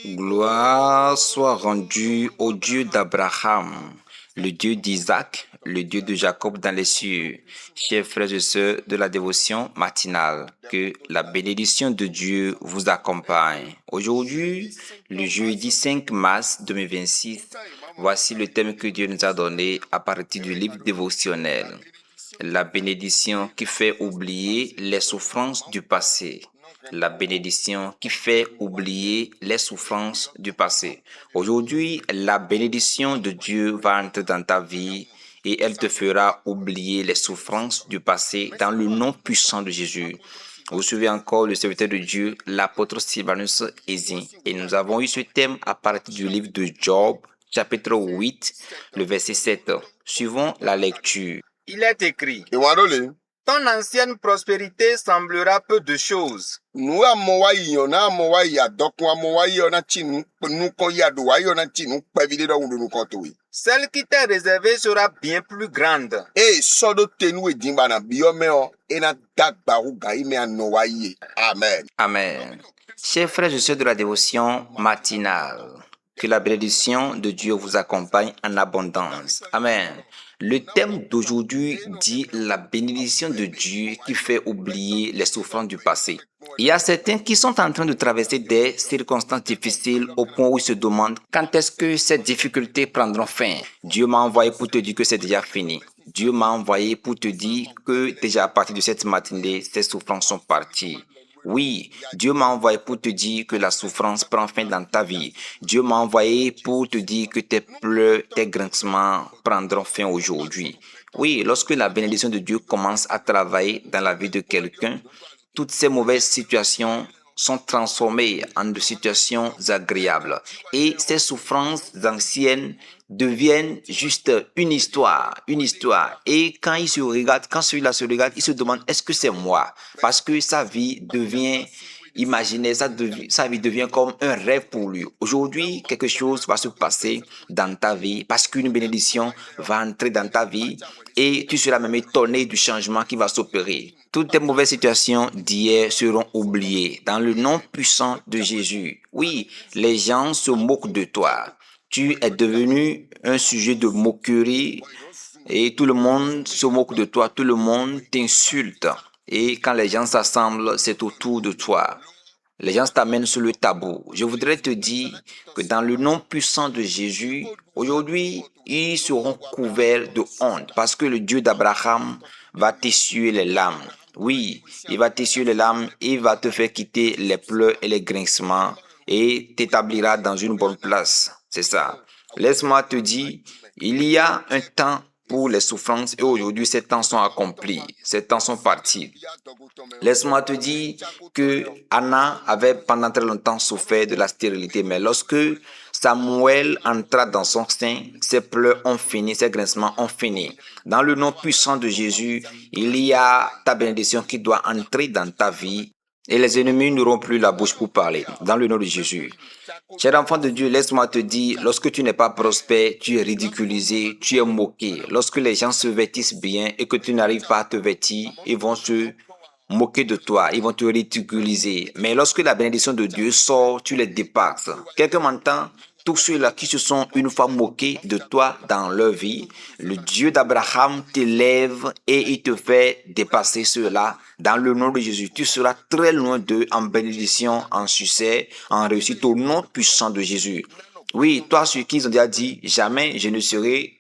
Gloire soit rendue au Dieu d'Abraham, le Dieu d'Isaac, le Dieu de Jacob dans les cieux. Chers frères et sœurs de la dévotion matinale, que la bénédiction de Dieu vous accompagne. Aujourd'hui, le jeudi 5 mars 2026, voici le thème que Dieu nous a donné à partir du livre dévotionnel. La bénédiction qui fait oublier les souffrances du passé. La bénédiction qui fait oublier les souffrances du passé. Aujourd'hui, la bénédiction de Dieu va entrer dans ta vie et elle te fera oublier les souffrances du passé dans le nom puissant de Jésus. Vous suivez encore le serviteur de Dieu, l'apôtre Sylvanus Hésin, et nous avons eu ce thème à partir du livre de Job, chapitre 8, le verset 7. Suivons la lecture. Il est écrit, ton ancienne prospérité semblera peu de choses. Celle qui t'est réservée sera bien plus grande. Amen. Amen. Chers frères et sœurs de la dévotion matinale, que la bénédiction de Dieu vous accompagne en abondance. Amen. Le thème d'aujourd'hui dit la bénédiction de Dieu qui fait oublier les souffrances du passé. Il y a certains qui sont en train de traverser des circonstances difficiles au point où ils se demandent quand est-ce que ces difficultés prendront fin. Dieu m'a envoyé pour te dire que c'est déjà fini. Dieu m'a envoyé pour te dire que déjà à partir de cette matinée, ces souffrances sont parties. Oui, Dieu m'a envoyé pour te dire que la souffrance prend fin dans ta vie. Dieu m'a envoyé pour te dire que tes pleurs, tes grincements prendront fin aujourd'hui. Oui, lorsque la bénédiction de Dieu commence à travailler dans la vie de quelqu'un, toutes ces mauvaises situations sont transformées en de situations agréables. Et ces souffrances anciennes deviennent juste une histoire. Et quand il se regarde, quand celui-là se regarde, il se demande, est-ce que c'est moi? Parce que sa vie devient imaginaire, sa vie devient comme un rêve pour lui. Aujourd'hui, quelque chose va se passer dans ta vie parce qu'une bénédiction va entrer dans ta vie et tu seras même étonné du changement qui va s'opérer. Toutes tes mauvaises situations d'hier seront oubliées dans le nom puissant de Jésus. Oui, les gens se moquent de toi. Tu es devenu un sujet de moquerie et tout le monde se moque de toi, tout le monde t'insulte. Et quand les gens s'assemblent, c'est autour de toi. Les gens t'amènent sur le tabou. Je voudrais te dire que dans le nom puissant de Jésus, aujourd'hui, ils seront couverts de honte parce que le Dieu d'Abraham va t'essuyer les larmes. Oui, il va t'essuyer les larmes, il va te faire quitter les pleurs et les grincements et t'établira dans une bonne place. C'est ça. Laisse-moi te dire, il y a un temps pour les souffrances et aujourd'hui ces temps sont accomplis, ces temps sont partis. Laisse-moi te dire que Anna avait pendant très longtemps souffert de la stérilité, mais lorsque Samuel entra dans son sein, ses pleurs ont fini, ses grincements ont fini. Dans le nom puissant de Jésus, il y a ta bénédiction qui doit entrer dans ta vie et les ennemis n'auront plus la bouche pour parler. Dans le nom de Jésus. Cher enfant de Dieu, laisse-moi te dire, lorsque tu n'es pas prospère, tu es ridiculisé, tu es moqué. Lorsque les gens se vêtissent bien et que tu n'arrives pas à te vêtir, ils vont se moquer de toi, ils vont te ridiculiser. Mais lorsque la bénédiction de Dieu sort, tu les dépasses. Quelqu'un m'entend? Tous ceux-là qui se sont une fois moqués de toi dans leur vie, le Dieu d'Abraham t'élève et il te fait dépasser ceux-là dans le nom de Jésus. Tu seras très loin d'eux en bénédiction, en succès, en réussite au nom puissant de Jésus. Oui, toi, ceux qui ont déjà dit, jamais je ne serai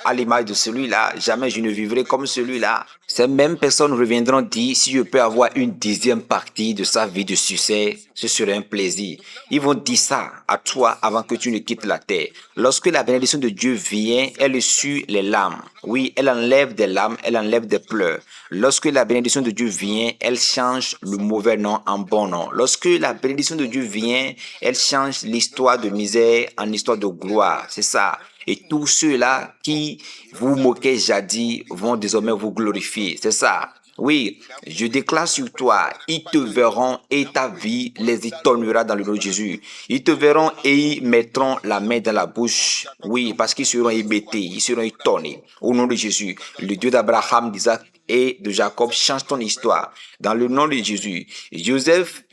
à l'image de celui-là, jamais je ne vivrai comme celui-là. Ces mêmes personnes reviendront dire, si je peux avoir une dixième partie de sa vie de succès, ce serait un plaisir. Ils vont dire ça à toi avant que tu ne quittes la terre. Lorsque la bénédiction de Dieu vient, elle essuie les larmes. Oui, elle enlève des larmes, elle enlève des pleurs. Lorsque la bénédiction de Dieu vient, elle change le mauvais nom en bon nom. Lorsque la bénédiction de Dieu vient, elle change l'histoire de misère en histoire de gloire. C'est ça. Et tous ceux-là qui vous moquaient jadis vont désormais vous glorifier. C'est ça. Oui, je déclare sur toi, ils te verront et ta vie les étonnera dans le nom de Jésus. Ils te verront et ils mettront la main dans la bouche. Oui, parce qu'ils seront hébétés, ils seront étonnés. Au nom de Jésus, le Dieu d'Abraham, d'Isaac et de Jacob change ton histoire. Dans le nom de Jésus, Joseph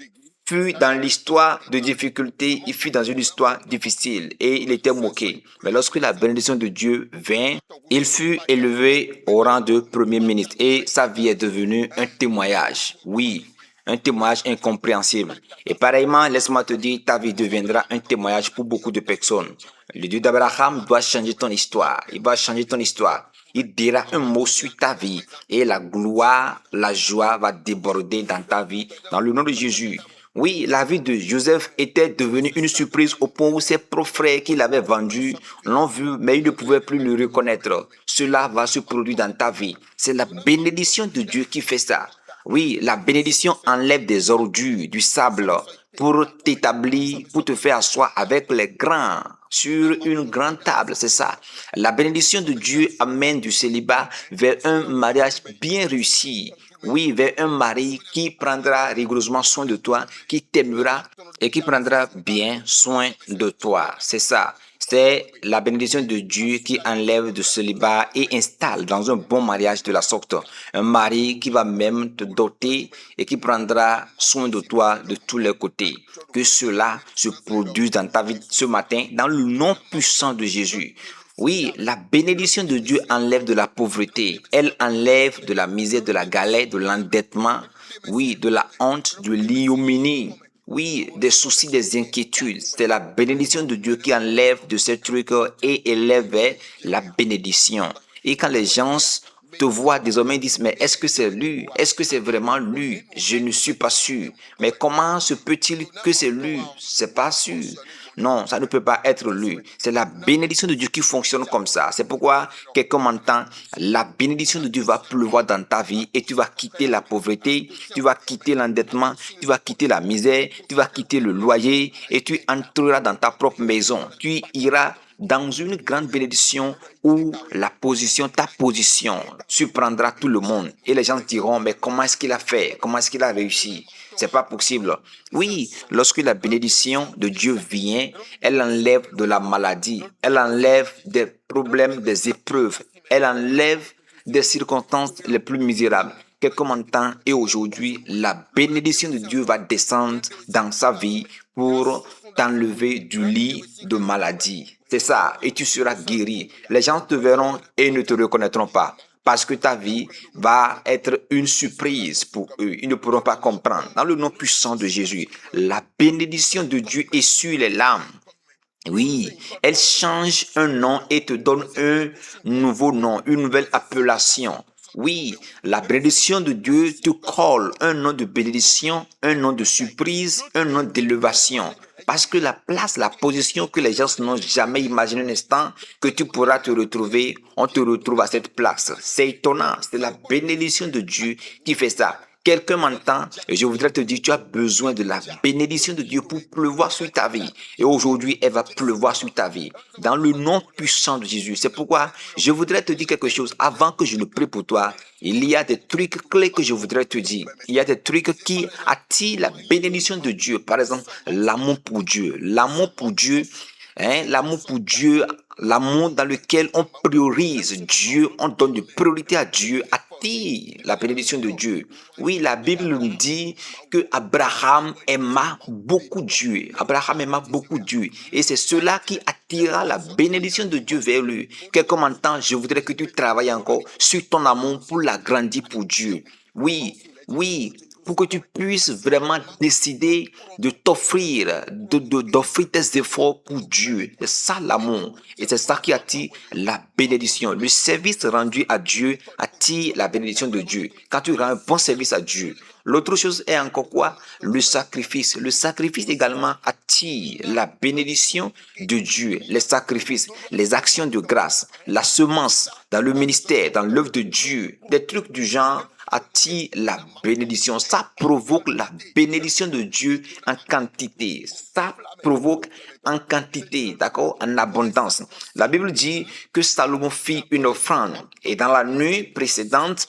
fut dans l'histoire de difficulté, il fut dans une histoire difficile et il était moqué. Mais lorsque la bénédiction de Dieu vint, il fut élevé au rang de premier ministre et sa vie est devenue un témoignage. Oui, un témoignage incompréhensible. Et pareillement, laisse-moi te dire, ta vie deviendra un témoignage pour beaucoup de personnes. Le Dieu d'Abraham doit changer ton histoire. Il va changer ton histoire. Il dira un mot sur ta vie et la gloire, la joie va déborder dans ta vie dans le nom de Jésus. Oui, la vie de Joseph était devenue une surprise au point où ses propres frères qui l'avaient vendu l'ont vu, mais ils ne pouvaient plus le reconnaître. Cela va se produire dans ta vie. C'est la bénédiction de Dieu qui fait ça. Oui, la bénédiction enlève des ordures, du sable pour t'établir, pour te faire asseoir avec les grands sur une grande table, c'est ça. La bénédiction de Dieu amène du célibat vers un mariage bien réussi. Oui, vers un mari qui prendra rigoureusement soin de toi, qui t'aimera et qui prendra bien soin de toi. C'est ça. C'est la bénédiction de Dieu qui enlève du célibat et installe dans un bon mariage de la sorte. Un mari qui va même te doter et qui prendra soin de toi de tous les côtés. Que cela se produise dans ta vie ce matin dans le nom puissant de Jésus. Oui, la bénédiction de Dieu enlève de la pauvreté. Elle enlève de la misère, de la galère, de l'endettement. Oui, de la honte, de l'ignominie. Oui, des soucis, des inquiétudes. C'est la bénédiction de Dieu qui enlève de ces trucs et élève vers la bénédiction. Et quand les gens te voient désormais, ils disent, mais est-ce que c'est lui? Est-ce que c'est vraiment lui? Je ne suis pas sûr. Mais comment se peut-il que c'est lui? C'est pas sûr. Non, ça ne peut pas être lui. C'est la bénédiction de Dieu qui fonctionne comme ça. C'est pourquoi, quelqu'un m'entend, la bénédiction de Dieu va pleuvoir dans ta vie et tu vas quitter la pauvreté, tu vas quitter l'endettement, tu vas quitter la misère, tu vas quitter le loyer et tu entreras dans ta propre maison. Tu iras dans une grande bénédiction où ta position surprendra tout le monde. Et les gens diront, mais comment est-ce qu'il a fait? Comment est-ce qu'il a réussi? C'est pas possible. Oui, lorsque la bénédiction de Dieu vient, elle enlève de la maladie, elle enlève des problèmes, des épreuves, elle enlève des circonstances les plus misérables. Quelqu'un m'entend et aujourd'hui, la bénédiction de Dieu va descendre dans sa vie pour t'enlever du lit de maladie. C'est ça, et tu seras guéri. Les gens te verront et ne te reconnaîtront pas. Parce que ta vie va être une surprise pour eux. Ils ne pourront pas comprendre. Dans le nom puissant de Jésus, la bénédiction de Dieu essuie les larmes. Oui, elle change un nom et te donne un nouveau nom, une nouvelle appellation. Oui, la bénédiction de Dieu te colle un nom de bénédiction, un nom de surprise, un nom d'élévation. Parce que la place, la position que les gens n'ont jamais imaginé un instant que tu pourras te retrouver, on te retrouve à cette place. C'est étonnant, c'est la bénédiction de Dieu qui fait ça. Quelqu'un m'entend et je voudrais te dire, tu as besoin de la bénédiction de Dieu pour pleuvoir sur ta vie. Et aujourd'hui, elle va pleuvoir sur ta vie. Dans le nom puissant de Jésus. C'est pourquoi je voudrais te dire quelque chose. Avant que je ne prie pour toi, il y a des trucs clés que je voudrais te dire. Il y a des trucs qui attirent la bénédiction de Dieu. Par exemple, l'amour pour Dieu. L'amour pour Dieu. L'amour pour Dieu, l'amour dans lequel on priorise Dieu, on donne de priorité à Dieu, attire la bénédiction de Dieu. Oui, la Bible nous dit que Abraham aima beaucoup Dieu. Abraham aima beaucoup Dieu. Et c'est cela qui attira la bénédiction de Dieu vers lui. Quelqu'un m'entend, je voudrais que tu travailles encore sur ton amour pour l'agrandir pour Dieu. Oui, oui, pour que tu puisses vraiment décider de t'offrir, d'offrir tes efforts pour Dieu. C'est ça l'amour. Et c'est ça qui attire la bénédiction. Le service rendu à Dieu attire la bénédiction de Dieu. Quand tu rends un bon service à Dieu. L'autre chose est encore quoi? Le sacrifice. Le sacrifice également attire la bénédiction de Dieu. Les sacrifices, les actions de grâce, la semence dans le ministère, dans l'œuvre de Dieu, des trucs du genre attire la bénédiction. Ça provoque la bénédiction de Dieu en quantité. Ça provoque en quantité, d'accord? En abondance. La Bible dit que Salomon fit une offrande. Et dans la nuit précédente,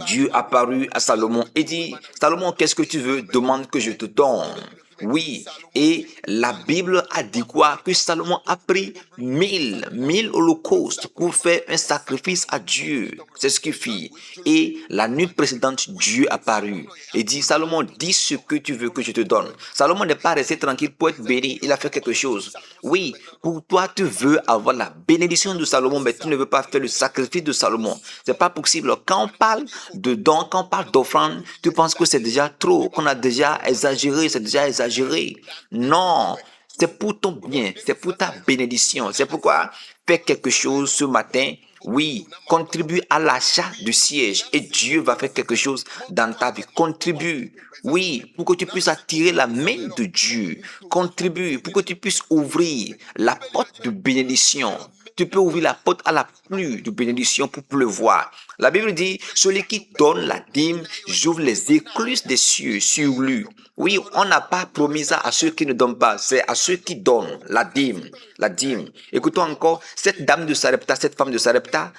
Dieu apparut à Salomon et dit, Salomon, qu'est-ce que tu veux? Demande que je te donne. Oui, et la Bible a dit quoi? Que Salomon a pris 1000 holocaustes pour faire un sacrifice à Dieu. C'est ce qu'il fit. Et la nuit précédente, Dieu apparut et dit, Salomon, dis ce que tu veux que je te donne. Salomon n'est pas resté tranquille pour être béni. Il a fait quelque chose. Oui, pour toi, tu veux avoir la bénédiction de Salomon, mais tu ne veux pas faire le sacrifice de Salomon. C'est pas possible. Quand on parle de dons, quand on parle d'offrande, tu penses que c'est déjà trop, qu'on a déjà exagéré, c'est déjà exagéré. Non, c'est pour ton bien, c'est pour ta bénédiction. C'est pourquoi fais quelque chose ce matin. Oui, contribue à l'achat du siège et Dieu va faire quelque chose dans ta vie. Contribue, oui, pour que tu puisses attirer la main de Dieu. Contribue pour que tu puisses ouvrir la porte de bénédiction. Tu peux ouvrir la porte à la pluie de bénédiction pour pleuvoir. La Bible dit, celui qui donne la dîme, j'ouvre les écluses des cieux sur lui. Oui, on n'a pas promis ça à ceux qui ne donnent pas, c'est à ceux qui donnent la dîme, la dîme. Écoutons encore, cette dame de Sarepta, cette femme de Sarepta,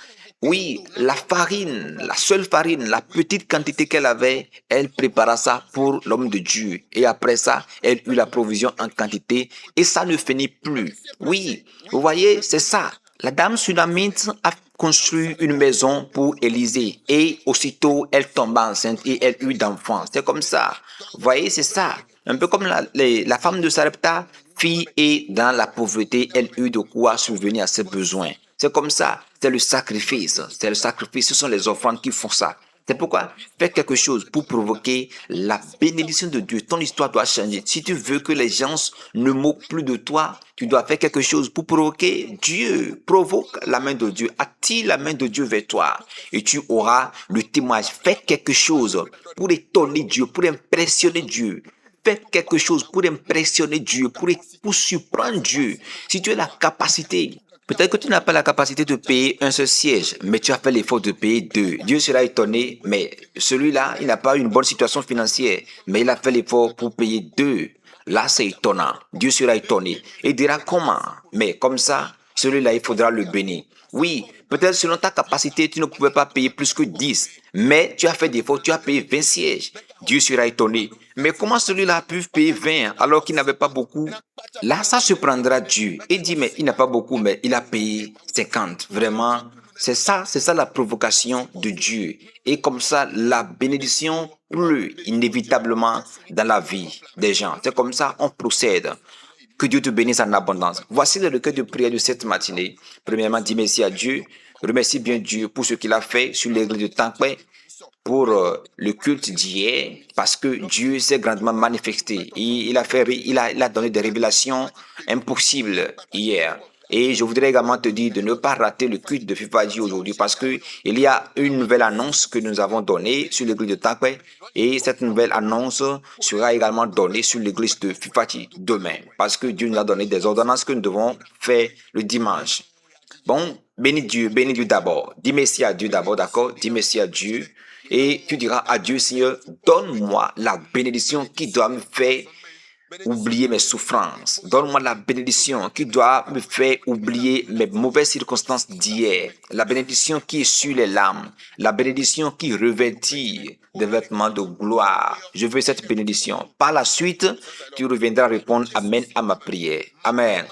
oui, la farine, la seule farine, la petite quantité qu'elle avait, elle prépara ça pour l'homme de Dieu. Et après ça, elle eut la provision en quantité et ça ne finit plus. Oui, vous voyez, c'est ça. La dame sunamite a construit une maison pour Élisée et aussitôt elle tomba enceinte et elle eut d'enfants. C'est comme ça. Vous voyez, c'est ça. Un peu comme la femme de Sarepta, fille et dans la pauvreté, elle eut de quoi subvenir à ses besoins. C'est comme ça. C'est le sacrifice. C'est le sacrifice. Ce sont les offrandes qui font ça. C'est pourquoi fais quelque chose pour provoquer la bénédiction de Dieu. Ton histoire doit changer. Si tu veux que les gens ne moquent plus de toi, tu dois faire quelque chose pour provoquer Dieu. Provoque la main de Dieu. Attire la main de Dieu vers toi. Et tu auras le témoignage. Fais quelque chose pour étonner Dieu, pour impressionner Dieu. Fais quelque chose pour impressionner Dieu, pour surprendre Dieu. Si tu as la capacité, peut-être que tu n'as pas la capacité de payer un seul siège, mais tu as fait l'effort de payer deux. Dieu sera étonné, mais celui-là, il n'a pas une bonne situation financière, mais il a fait l'effort pour payer deux. Là, c'est étonnant. Dieu sera étonné et dira comment. Mais comme ça, celui-là, il faudra le bénir. Oui, peut-être selon ta capacité, tu ne pouvais pas payer plus que 10, mais tu as fait d'efforts, tu as payé 20 sièges. Dieu sera étonné. Mais comment celui-là a pu payer 20 alors qu'il n'avait pas beaucoup? Là, ça surprendra Dieu. Et dit, mais il n'a pas beaucoup, mais il a payé 50. Vraiment, c'est ça la provocation de Dieu. Et comme ça, la bénédiction pleut inévitablement dans la vie des gens. C'est comme ça, on procède. Que Dieu te bénisse en abondance. Voici le recueil de prière de cette matinée. Premièrement, dis merci à Dieu. Remercie bien Dieu pour ce qu'il a fait sur l'église de Tampere, pour le culte d'hier, parce que Dieu s'est grandement manifesté. Il a donné des révélations impossibles hier. Et je voudrais également te dire de ne pas rater le culte de Fifadi aujourd'hui parce que il y a une nouvelle annonce que nous avons donnée sur l'église de Tampere et cette nouvelle annonce sera également donnée sur l'église de Fifadi demain parce que Dieu nous a donné des ordonnances que nous devons faire le dimanche. Bon, bénis Dieu d'abord. Dis merci à Dieu d'abord, d'accord? Dis merci à Dieu. Et tu diras à Dieu, Seigneur, donne-moi la bénédiction qui doit me faire oublier mes souffrances. Donne-moi la bénédiction qui doit me faire oublier mes mauvaises circonstances d'hier. La bénédiction qui est sur les larmes. La bénédiction qui revêtit des vêtements de gloire. Je veux cette bénédiction. Par la suite, tu reviendras répondre Amen à ma prière. Amen.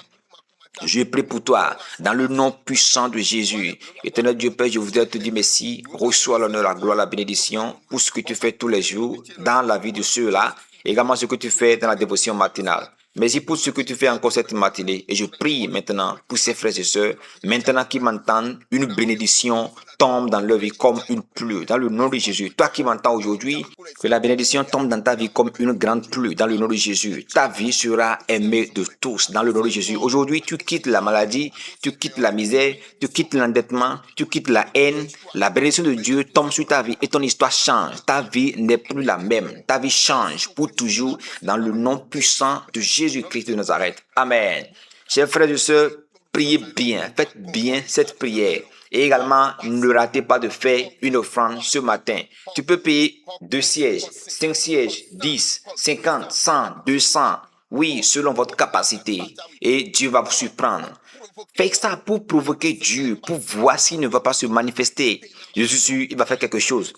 Je prie pour toi, dans le nom puissant de Jésus. Éternel Dieu Père, je voudrais te dire merci. Reçois l'honneur, la gloire, la bénédiction pour ce que tu fais tous les jours dans la vie de ceux-là. Également ce que tu fais dans la dévotion matinale. Merci pour ce que tu fais encore cette matinée. Et je prie maintenant pour ces frères et sœurs, maintenant qui m'entendent, une bénédiction tombe dans leur vie comme une pluie, dans le nom de Jésus. Toi qui m'entends aujourd'hui, que la bénédiction tombe dans ta vie comme une grande pluie, dans le nom de Jésus. Ta vie sera aimée de tous, dans le nom de Jésus. Aujourd'hui, tu quittes la maladie, tu quittes la misère, tu quittes l'endettement, tu quittes la haine. La bénédiction de Dieu tombe sur ta vie et ton histoire change. Ta vie n'est plus la même. Ta vie change pour toujours dans le nom puissant de Jésus-Christ de Nazareth. Amen. Chers frères et sœurs, priez bien, faites bien cette prière. Et également, ne ratez pas de faire une offrande ce matin. Tu peux payer 2 sièges, 5 sièges, 10, 50, 100, 200. Oui, selon votre capacité. Et Dieu va vous surprendre. Faites ça pour provoquer Dieu, pour voir s'il ne va pas se manifester. Je suis sûr, il va faire quelque chose.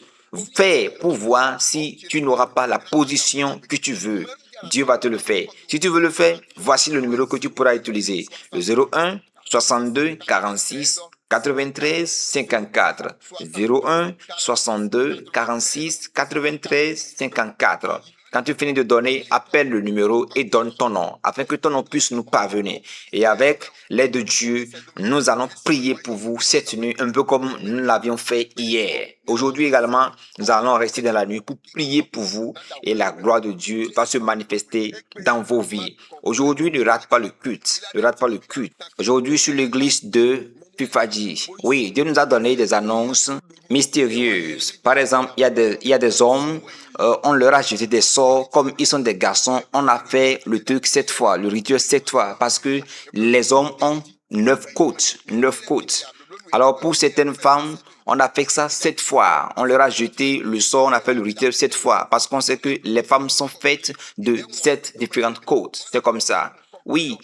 Fais pour voir si tu n'auras pas la position que tu veux. Dieu va te le faire. Si tu veux le faire, voici le numéro que tu pourras utiliser. Le 01 62 46 93 54. 01 62 46 93 54. Quand tu finis de donner, appelle le numéro et donne ton nom, afin que ton nom puisse nous parvenir. Et avec l'aide de Dieu, nous allons prier pour vous cette nuit, un peu comme nous l'avions fait hier. Aujourd'hui également, nous allons rester dans la nuit pour prier pour vous et la gloire de Dieu va se manifester dans vos vies. Aujourd'hui, ne rate pas le culte. Ne rate pas le culte. Aujourd'hui, sur l'église de Pifadji. Oui, Dieu nous a donné des annonces mystérieuses. Par exemple, il y a des hommes, on leur a jeté des sorts. Comme ils sont des garçons, on a fait le truc 7 fois, le rituel 7 fois, parce que les hommes ont 9 côtes. 9 côtes. Alors pour certaines femmes, on a fait ça 7 fois. On leur a jeté le sort, on a fait le rituel 7 fois. Parce qu'on sait que les femmes sont faites de 7 différentes côtes. C'est comme ça. Oui,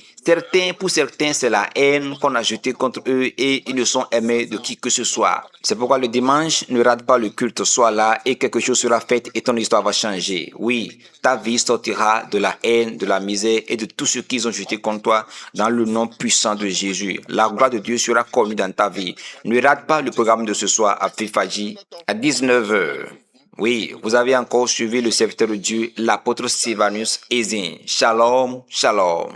pour certains, c'est la haine qu'on a jetée contre eux et ils ne sont aimés de qui que ce soit. C'est pourquoi le dimanche, ne rate pas le culte, sois là et quelque chose sera fait et ton histoire va changer. Oui, ta vie sortira de la haine, de la misère et de tout ce qu'ils ont jeté contre toi dans le nom puissant de Jésus. La gloire de Dieu sera connue dans ta vie. Ne rate pas le programme de ce soir à Fifaji à 19h. Oui, vous avez encore suivi le serviteur de Dieu, l'apôtre Sylvanus Ezin. Shalom, shalom.